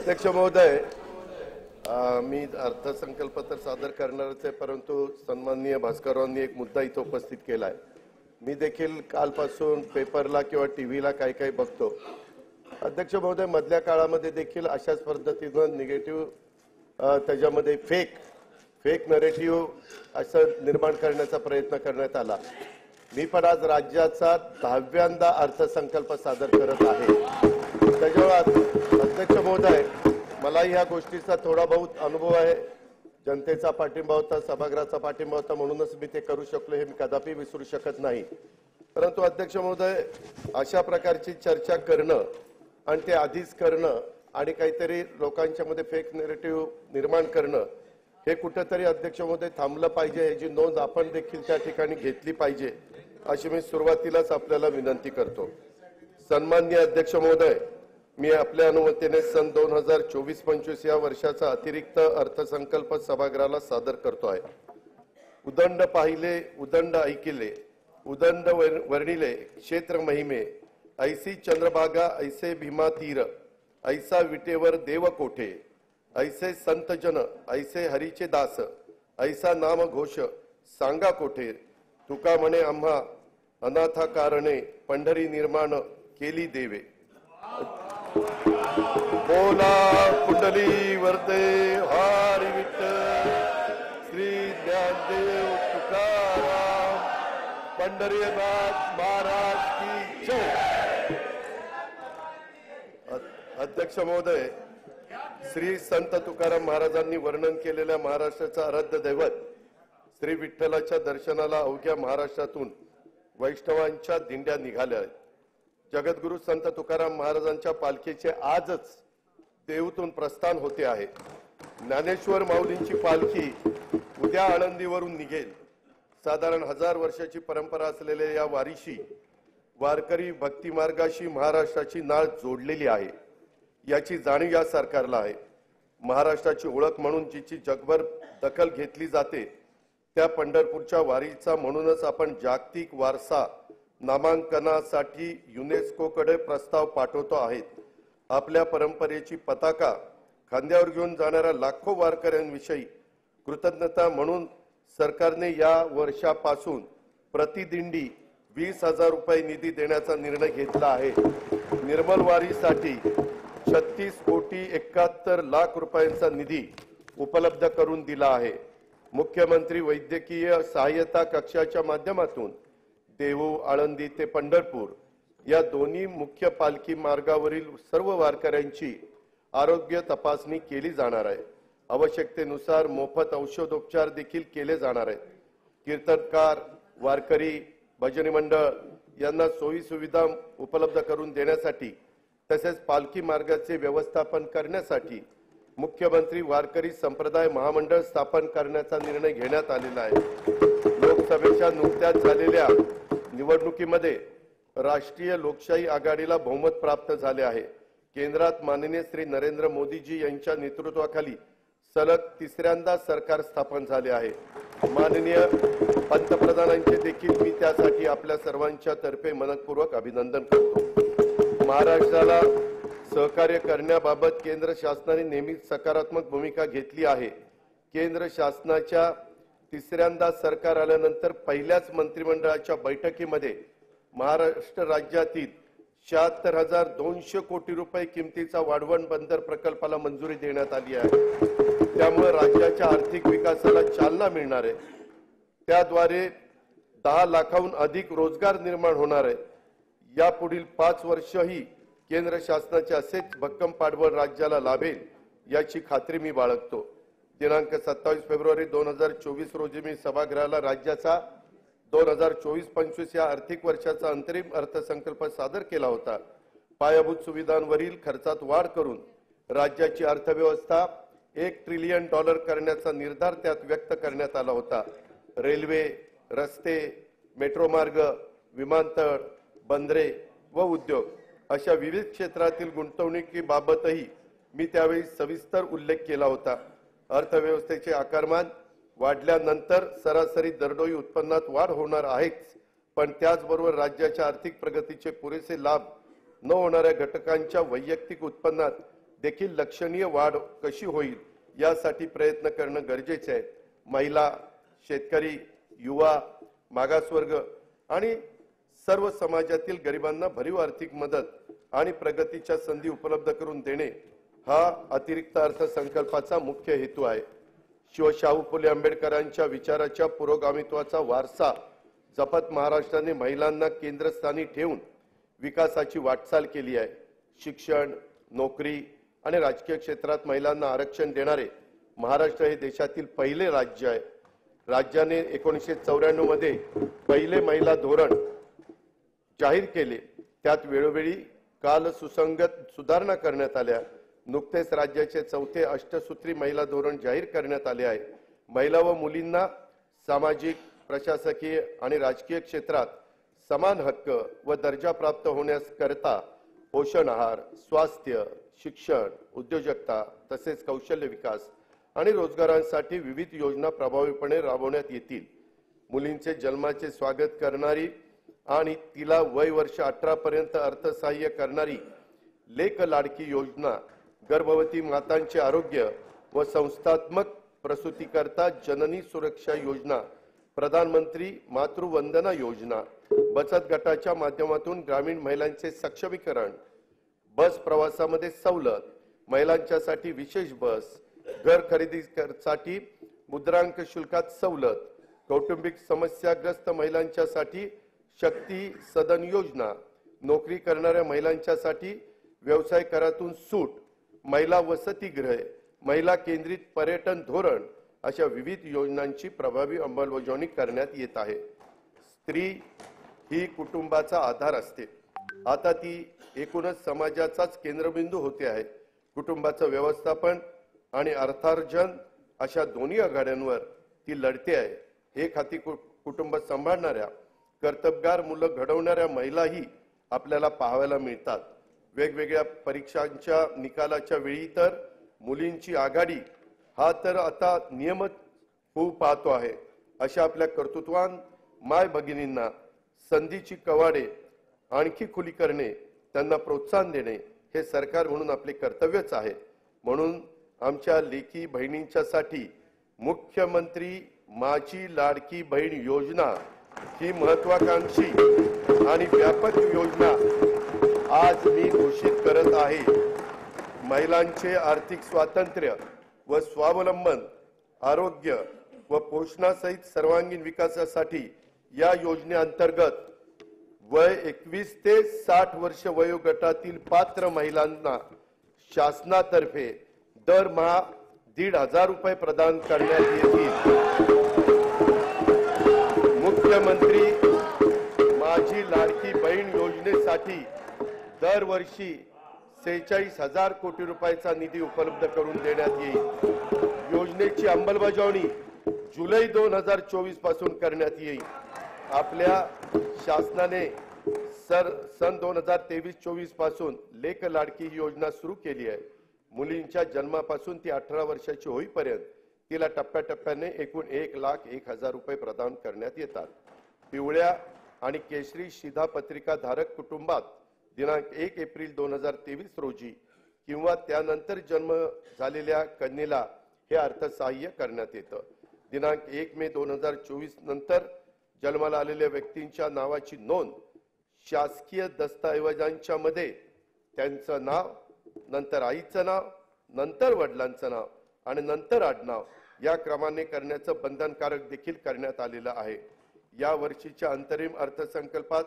अध्यक्ष महोदय, मी अर्थसंकल्प तर सादर करणारच आहे, परंतु सन्माननीय भास्कररावांनी एक मुद्दा इथे उपस्थित केला आहे. मी देखील कालपासून पेपरला किंवा टीव्हीला काही काही बघतो. अध्यक्ष महोदय, मधल्या काळामध्ये देखील अशाच पद्धतीनं निगेटिव्ह त्याच्यामध्ये फेक नरेटिव्ह असं निर्माण करण्याचा प्रयत्न करण्यात आला. मी पण आज राज्याचा 10व्यांदा अर्थसंकल्प सादर करत आहे. त्याच्यावर अध्यक्ष महोदय, मला ह्या गोष्टीचा थोडा बहुत अनुभव आहे. जनतेचा पाठिंबा होता, सभागृहाचा पाठिंबा होता, म्हणूनच मी ते करू शकलो. हे मी कदापि विसरू शकत नाही. परंतु अध्यक्ष महोदय, अशा प्रकारची चर्चा करणं आणि ते आधीच करणं आणि काहीतरी लोकांच्या मध्ये फेक नरेटिव्ह निर्माण करणं हे कुठेतरी अध्यक्ष महोदय थांबलं पाहिजे. याची नोंद आपण देखील त्या ठिकाणी घेतली पाहिजे, अशी मी सुरुवातीलाच आपल्याला विनंती करतो. सन्माननीय अध्यक्ष महोदय, मी आपल्या अनुमतीने सन 2024-25 या वर्षाचा अतिरिक्त अर्थसंकल्प सभागृहाला सादर करतो आहे. उदंड पाहिले, उदंड ऐकिले, उदंड वर्णिले क्षेत्र महिमे, ऐसी चंद्रभागा ऐसे भीमा तीर, ऐसा विटेवर देव कोठे, ऐसे संत जन ऐसे हरीचे दास, ऐसा नाम घोष सांगा कोठे, तुका म्हणे आम्हा अनाथा कारणे पंढरी निर्माण केली देवे. बोला कुंडली वरते हरी विठ्ठल श्री ज्ञानदेव तुकाराम पंढरीनाथ महाराज की जय. अध्यक्ष महोदय, श्री संत तुकाराम महाराजांनी वर्णन केलेल्या महाराष्ट्राचा आराध्य दैवत श्री विठ्ठलाच्या दर्शनाला अवघ्या महाराष्ट्रातून वैष्णवांच्या दिंड्या निघाल्या आहेत. जगद्गुरु संत तुकाराम महाराजांच्या पालखीचे आजच देहूतून प्रस्थान होते आहे. ज्ञानेश्वर माऊलींची पालखी उद्या आळंदीवरून निघेल. साधारण 1000 वर्षाची परंपरा असलेल्या या वारीशी वारकरी भक्ती मार्गाशी महाराष्ट्राची नाळ जोडलेली आहे. याची जाणीव या सरकारला आहे. महाराष्ट्राची ओळख म्हणून जिची जगभर दखल घेतली जाते त्या पंढरपूरच्या वारीचा म्हणूनच आपण जागतिक वारसा नामांकनासाठी युनेस्कोकडे प्रस्ताव पाठवतो आहेत. आपल्या परंपरेची पताका खांद्यावर घेऊन जाणाऱ्या लाखो वारकऱ्यांविषयी कृतज्ञता म्हणून सरकारने या वर्षापासून प्रतिदिंडी 20,000 रुपये निधी देण्याचा निर्णय घेतला आहे. निर्मल वारीसाठी 36 कोटी 71 लाख रुपयांचा निधी उपलब्ध करून दिला आहे. मुख्यमंत्री वैद्यकीय सहाय्यता कक्षाच्या माध्यमातून देहू, आळंदी ते पंढरपूर या दोन्ही मुख्य पालखी मार्गावरील सर्व वारकऱ्यांची आरोग्य तपासणी केली जाणार आहे. आवश्यकतेनुसार मोफत औषधोपचार देखील केले जाणार आहेत. कीर्तनकार, वारकरी, भजनी मंडळ यांना सोयी सुविधा उपलब्ध करून देण्यासाठी तसेच पालखी मार्गाचे व्यवस्थापन करण्यासाठी मुख्यमंत्री वारकरी संप्रदाय महामंडळ स्थापन करण्याचा निर्णय घेण्यात आलेला आहे. लोकसभेच्या नुकत्याच झालेल्या निवडणुकीमध्ये राष्ट्रीय लोकशाही आघाडीला बहुमत प्राप्त झाले आहे. केंद्रात माननीय श्री नरेंद्र मोदीजी यांच्या नेतृत्वाखाली सलग 3ऱ्यांदा सरकार स्थापन झाले आहे. माननीय पंतप्रधानांचे देखील मी त्यासाठी आपल्या सर्वांच्या तर्फे मनपूर्वक अभिनंदन करतो. महाराष्ट्राला सहकार्य करण्याबाबत केंद्र शासनाने नेहमीच सकारात्मक भूमिका घेतली आहे. केंद्र शासनाच्या 3ऱ्यांदा सरकार आल्यानंतर पहिल्याच मंत्रिमंडळाच्या बैठकीमध्ये महाराष्ट्र राज्यातील 76,200 कोटी रुपये किमतीचा वाढवण बंदर प्रकल्पाला मंजुरी देण्यात आली आहे. त्यामुळे राज्याच्या आर्थिक विकासाला चालना मिळणार आहे. त्याद्वारे 10 लाखाहून अधिक रोजगार निर्माण होणार आहे. यापुढील 5 वर्षही केंद्र शासनाचे असेच भक्कम पाठबळ राज्याला लाभेल याची खात्री मी बाळगतो. दिनांक 27 फेब्रुवारी 2024 रोजी मी सभागृहाला राज्याचा 2024-25 या आर्थिक वर्षाचा अंतरिम अर्थसंकल्प सादर केला होता. पायाभूत सुविधांवरील खर्चात वाढ करून राज्याची अर्थव्यवस्था $1 ट्रिलियन करण्याचा निर्धार त्यात व्यक्त करण्यात आला होता. रेल्वे, रस्ते, मेट्रो मार्ग, विमानतळ, बंदरे व उद्योग अशा विविध क्षेत्रातील गुंतवणुकीबाबतही मी त्यावेळी सविस्तर उल्लेख केला होता. अर्थव्यवस्थेचे आकारमान वाढल्यानंतर सरासरी दरडोई उत्पन्नात वाढ होणार आहेच, पण त्याचबरोबर राज्याच्या आर्थिक प्रगतीचे पुरेसे लाभ न होणाऱ्या घटकांच्या वैयक्तिक उत्पन्नात देखील लक्षणीय वाढ कशी होईल यासाठी प्रयत्न करणं गरजेचे आहे। महिला, शेतकरी, युवा, मागासवर्ग आणि सर्व समाजातील गरिबांना भरीव आर्थिक मदत आणि प्रगतीच्या संधी उपलब्ध करून देणे हा अतिरिक्त अर्थसंकल्पाचा मुख्य हेतू आहे। शाहू फुले आंबेडकरांच्या विचाराच्या पुरोगामित्वाचा वारसा जपत महाराष्ट्राने महिलांना केंद्रस्थानी ठेवून विकासाची वाटचाल केली आहे। शिक्षण, नोकरी आणि राजकीय क्षेत्रात महिलांना आरक्षण देणारे महाराष्ट्र हे देशातील पहिले राज्य आहे। राज्याने 1994 मध्ये पहिले महिला धोरण जाहीर केले, त्यात वेळोवेळी काल सुसंगत सुधारणा करण्यात आल्या। नुकतेच राज्याचे चौथे अष्टसूत्री महिला धोरण जाहीर करण्यात आले आहे। महिला व मुलींना सामाजिक, प्रशासकीय आणि राजकीय क्षेत्रात समान हक्क व दर्जा प्राप्त होण्याकरता पोषण आहार, स्वास्थ्य, शिक्षण, उद्योजकता तसेच कौशल्य विकास आणि रोजगारांसाठी विविध योजना प्रभावीपणे राबवण्यात येतील। मुलींचे जन्माचे स्वागत करणारी आणि तिला वय वर्ष 18 पर्यंत अर्थसहाय्य करणारी लेक लाडकी योजना, गर्भवती मातांचे आरोग्य व संस्थात्मक प्रसूतीकरता जननी सुरक्षा योजना, प्रधानमंत्री मातृवंदना योजना, बचत गटाच्या माध्यमातून ग्रामीण महिलांचे सक्षमीकरण, बस प्रवासामध्ये सवलत, महिलांच्यासाठी विशेष बस, घर खरेदीसाठी मुद्रांक शुल्कात सवलत, कौटुंबिक समस्याग्रस्त महिलांच्यासाठी शक्ती सदन योजना, नोकरी करणाऱ्या महिलांच्यासाठी व्यवसाय करातून सूट, महिला वसतिगृहे, महिला केंद्रित पर्यटन धोरण अशा विविध योजनांची प्रभावी अंमलबजावणी करण्यात येत आहे। स्त्री ही कुटुंबाचा आधार असते, आता ती एकूणच समाजाचाच केंद्रबिंदू होते आहे। कुटुंबाचं व्यवस्थापन आणि अर्थार्जन अशा दोन्ही आघाड्यांवर ती लढते आहे। एक हाती कुटुंब सांभाळणाऱ्या, कर्तबगार मुलं घडवणाऱ्या महिलाही आपल्याला पाहायला मिळतात। वेगवेगळ्या परीक्षांच्या निकालाच्या वेळी तर मुलींची आघाडी हा तर आता नियमित होऊ पाहतो आहे। अशा आपल्या कर्तृत्वान माय भगिनींना संधीची कवाडे आणखी खुली करणे, त्यांना प्रोत्साहन देणे हे सरकार म्हणून आपले कर्तव्यच आहे। म्हणून आमच्या लेकी बहिणींच्यासाठी मुख्यमंत्री माझी लाडकी बहीण योजना ही महत्वाकांक्षी आणि व्यापक योजना आज मी घोषित करत आहे। महिलांचे आर्थिक स्वातंत्र्य व स्वावलंबन, आरोग्य व पोषणासहित सर्वांगीण विकासासाठी या योजनेअंतर्गत वय 21 ते 60 वर्ष वयोगटातील पात्र महिलांना शासनातर्फे दरमहा 1,500 रुपये प्रदान करण्यात येतील। मुख्यमंत्री माझी लाडकी बहीण योजनेसाठी दरवर्षी 46,000 कोटी रुपयाचा निधी उपलब्ध करून देण्यात येईल। योजनेची अंमलबजावणी जुलै 2024 पासून करण्यात येईल। आपल्या शासनाने सन 2023-24 पासून लेक लाडकी ही योजना सुरू केली आहे। मुलींच्या जन्मापासून ती 18 वर्षाची होईपर्यंत तिला टप्प्याटप्प्याने एकूण 1,01,000 रुपये प्रदान करण्यात येतात। पिवळ्या आणि केशरी शिधापत्रिका धारक कुटुंबात दिनांक 1 एप्रिल 2023 रोजी किंवा त्यानंतर जन्म झालेल्या कन्येला हे अर्थसहाय्य करण्यात येतं। दिनांक 1 मे 2024 नंतर जन्माला आलेल्या व्यक्तींच्या नावाची नोंद शासकीय दस्तऐवजांच्या मध्ये त्यांचं नाव, नंतर आईचं नाव, नंतर वडिलांचं नाव आणि नंतर आडनाव या क्रमाने करण्याचं बंधनकारक देखील करण्यात आलेलं आहे। या वर्षीच्या अंतरिम अर्थसंकल्पात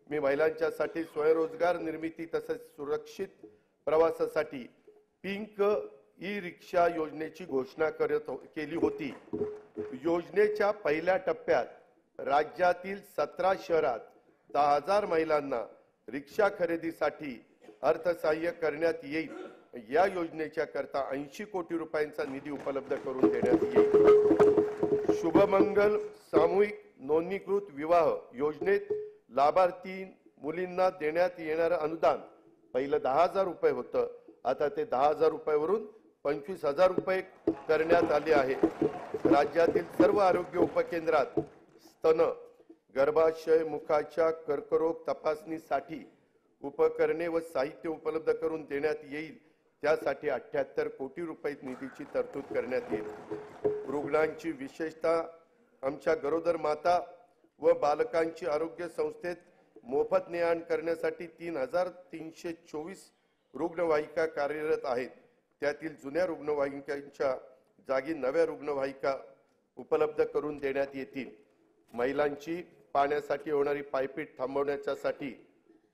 मी महिलांच्यासाठी स्वयंरोजगार निर्मिती तसेच सुरक्षित प्रवासासाठी पिंक ई रिक्षा योजनेची घोषणा केली होती। योजनेच्या पहिल्या टप्प्यात राज्यातील 17 शहरात 10,000 महिलांना रिक्षा खरेदीसाठी अर्थसहाय्य करण्यात येईल। या योजनेच्या करता 80 कोटी रुपयांचा निधी उपलब्ध करून देण्यात येईल। शुभमंगल सामूहिक नोंदणीकृत विवाह योजनेत लाभार्थी मुलींना देण्यात येणारे अनुदान पहिलं 10,000 रुपये होतं, आता ते 10,000 रुपयावरून 25,000 रुपये करण्यात आले आहे। राज्यातील सर्व आरोग्य उपकेंद्रात स्तन, गर्भाशय, मुखाच्या कर्करोग तपासणीसाठी उपकरणे व साहित्य उपलब्ध करून देण्यात येईल। त्यासाठी 78 कोटी रुपये निधीची तरतूद करण्यात येईल। रुग्णांची विशेषतः आमच्या गरोदर माता व बालकांची आरोग्य संस्थेत मोफत ने-आण करण्यासाठी 3324 रुग्णवाहिका कार्यरत आहेत। त्यातील जुन्या रुग्णवाहिकांच्या जागी नव्या रुग्णवाहिका उपलब्ध करून देण्यात येतील। महिलांची पाण्यासाठी होणारी पायपीट थांबवण्यासाठी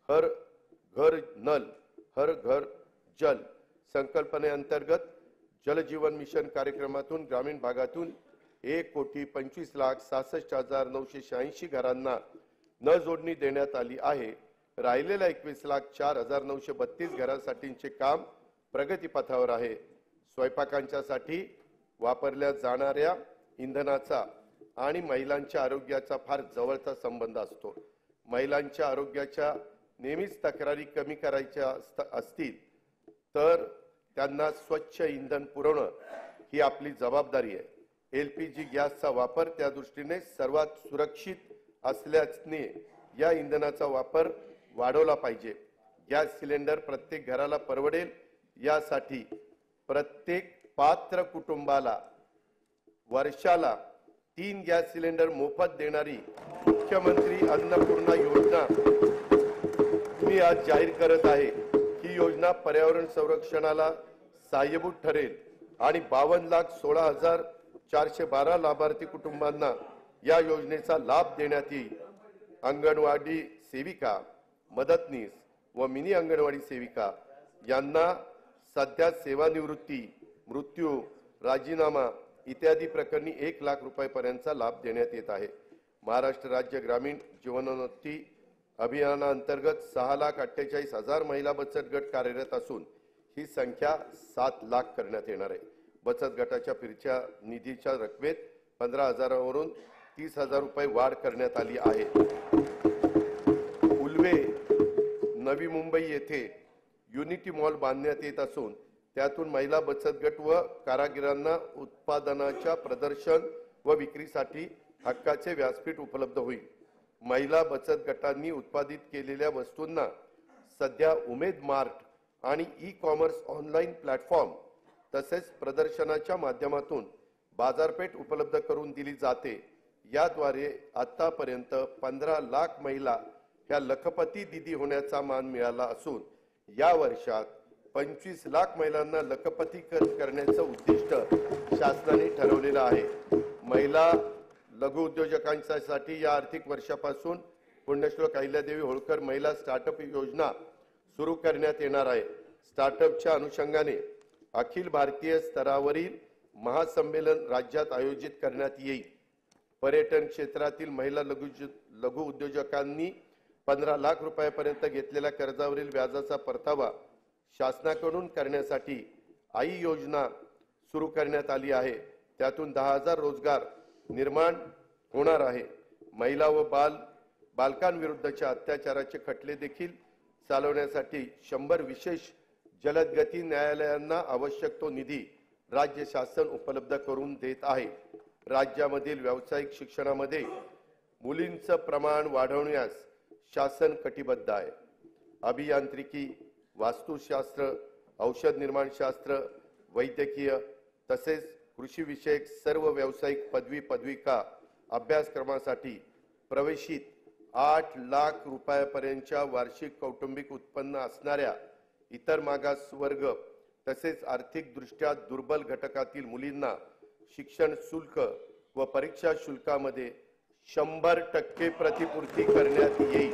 हर घर नल हर घर जल संकल्पनेअंतर्गत जल जीवन मिशन कार्यक्रमातून ग्रामीण भागातून 1,25,66,986 घरांना न जोडणी देण्यात आली आहे। राहिलेल्या 21,04,932 घरांसाठीचे काम प्रगतीपथावर आहे। स्वयंपाकांच्यासाठी वापरल्या जाणाऱ्या इंधनाचा आणि महिलांच्या आरोग्याचा फार जवळचा संबंध असतो। महिलांच्या आरोग्याच्या नेहमीच तक्रारी कमी करायच्या असतील तर त्यांना स्वच्छ इंधन पुरवणं ही आपली जबाबदारी आहे। LPG गॅसचा वापर त्या दृष्टीने सर्वात सुरक्षित असल्याने या इंधनाचा वापर वाढवला पाहिजे। गॅस सिलेंडर प्रत्येक घराला परवडेल यासाठी प्रत्येक पात्र कुटुंबाला वर्षाला 3 गॅस सिलेंडर मोफत देणारी मुख्यमंत्री अन्नपूर्णा योजना मी आज जाहीर करत आहे। ही योजना पर्यावरण संरक्षणाला सहाय्यभूत ठरेल आणि 52,16,412 लाभार्थी कुटुंबांना या योजनेचा लाभ देण्यात येईल। अंगणवाडी सेविका, मदतनीस व मिनी अंगणवाडी सेविका यांना सध्या सेवानिवृत्ती, मृत्यू, राजीनामा इत्यादी प्रकरणी 1 लाख रुपयांपर्यंतचा लाभ देण्यात येत आहे। महाराष्ट्र राज्य ग्रामीण जीवनोन्नती अभियानाअंतर्गत 6,48,000 महिला बचत गट कार्यरत असून ही संख्या 7 लाख करण्यात येणार आहे। बचत गटाच्या फिरत्या निधीच्या रकमेत 15,000 वरून 30,000 रुपये वाढ करण्यात आली आहे। उल्वे, नवी मुंबई येथे युनिटी मॉल बांधण्यात येत असून त्यातून महिला बचत गट व कारागिरांना उत्पादनाच्या प्रदर्शन व विक्रीसाठी हक्काचे व्यासपीठ उपलब्ध होईल। महिला बचत गटांनी उत्पादित केलेल्या वस्तूंना सध्या उमेद मार्ट आणि ई-कॉमर्स ऑनलाईन प्लॅटफॉर्म तसेच प्रदर्शनाच्या माध्यमातून बाजारपेठ उपलब्ध करून दिली जाते। याद्वारे आतापर्यंत 15 लाख महिला ह्या लखपती दीदी होण्याचा मान मिळाला असून या वर्षात 25 लाख महिलांना लखपती करण्याचं उद्दिष्ट शासनाने ठरवलेलं आहे। महिला लघु उद्योजकांसाठी या आर्थिक वर्षापासून पुण्यश्लोक अहिल्यादेवी होळकर महिला स्टार्टअप योजना सुरू करण्यात येणार आहे। स्टार्टअपच्या अनुषंगाने अखिल भारतीय स्तरावरील महासंमेलन राज्यात आयोजित करण्यात येईल। पर्यटन क्षेत्रातील महिला लघु उद्योजकांनी 15 लाख रुपयांपर्यंत घेतलेल्या कर्जावरील व्याजाचा परतावा शासनाकडून करण्यासाठी आई योजना सुरू करण्यात आली आहे। त्यातून 10,000 रोजगार निर्माण होणार आहे। महिला व बालकांविरुद्धच्या अत्याचाराचे खटले देखील चालवण्यासाठी 100 विशेष जलद गती न्यायालयांना आवश्यक तो निधी राज्य शासन उपलब्ध करून देत आहे। राज्यामधील व्यावसायिक शिक्षणामध्ये मुलींचं प्रमाण वाढवण्यास शासन कटिबद्ध आहे। अभियांत्रिकी, वास्तुशास्त्र, औषध निर्माण शास्त्र, वैद्यकीय तसेच कृषी विषयक सर्व व्यावसायिक पदविका अभ्यासक्रमासाठी प्रवेशित 8 लाख रुपयांपर्यंतच्या वार्षिक कौटुंबिक उत्पन्न असणाऱ्या इतर मागासवर्ग तसेच आर्थिक दृष्ट्या दुर्बल घटकातील मुलींना शिक्षण शुल्क व परीक्षा शुल्कामध्ये 100% प्रतिपूर्ती करण्यात येईल।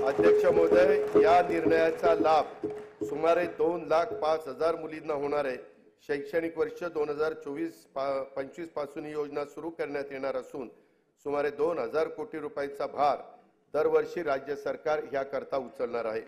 अध्यक्ष महोदय, या निर्णयाचा लाभ सुमारे 2,05,000 मुलींना होणार आहे। शैक्षणिक वर्ष 2024-25 पासून ही योजना सुरू करण्यात येणार असून सुमारे 2,000 कोटी रुपयांचा भार दरवर्षी राज्य सरकार याकरता उचलणार आहे।